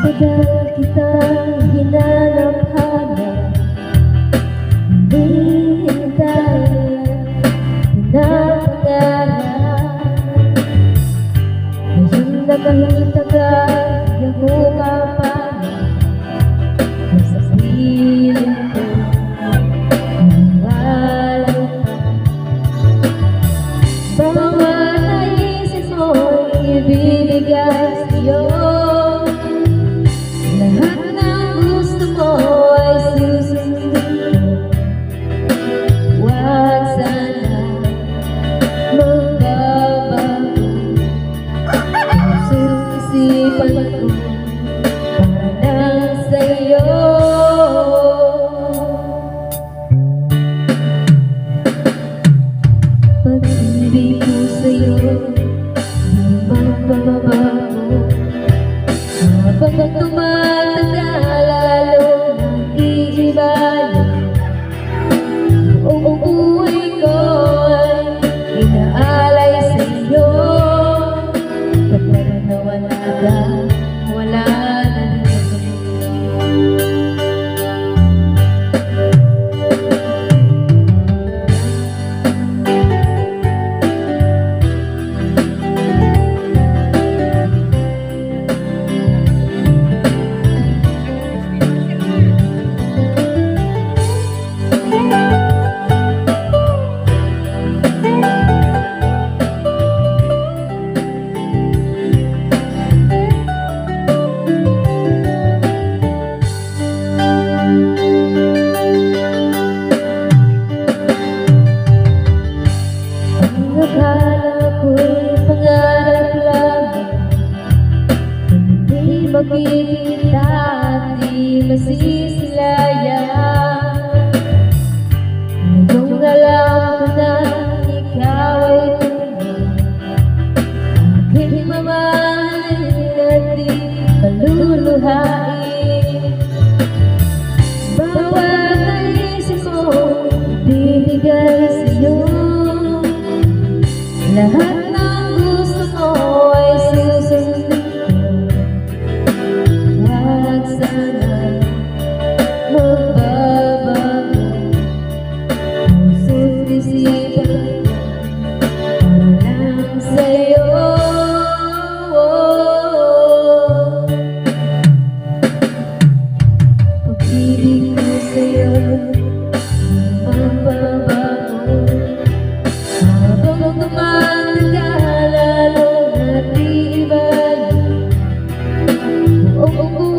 Matagal kitang hinanap-hanap, hinihintayan, pinapangarap. Ngayon nakahita ka, yaku ka pa sa piling ko, nangalan ka. Bawat naisip mo'y ibibigay sa'yo. Lahat ng gusto mo ay susundin ko. Huwag sana magbabago. Puso't isipan ko para lang sa'yo. Pag-ibig ko sa'yo di magbabago. Habang tumatagal, lalo nag-iiba yung buhay ko ay inaalay sa'yo. Kapag nawala ka, wala na rin. Akala ko'y pangarap lang, hindi makikita at di masisilayan. Ngayong alam ko na ikaw ay tunay, aking mamahalin at di paluluhain. Bawat naisip mo, ibibigay sa'yo. Lahat ng gusto mo ay susundin ko. Huwag sana magbabago. Puso't isipan para lang sa'yo. Pag-ibig ko sa'yo magbabago. Habang tumatagal, lalo nag-iiba yung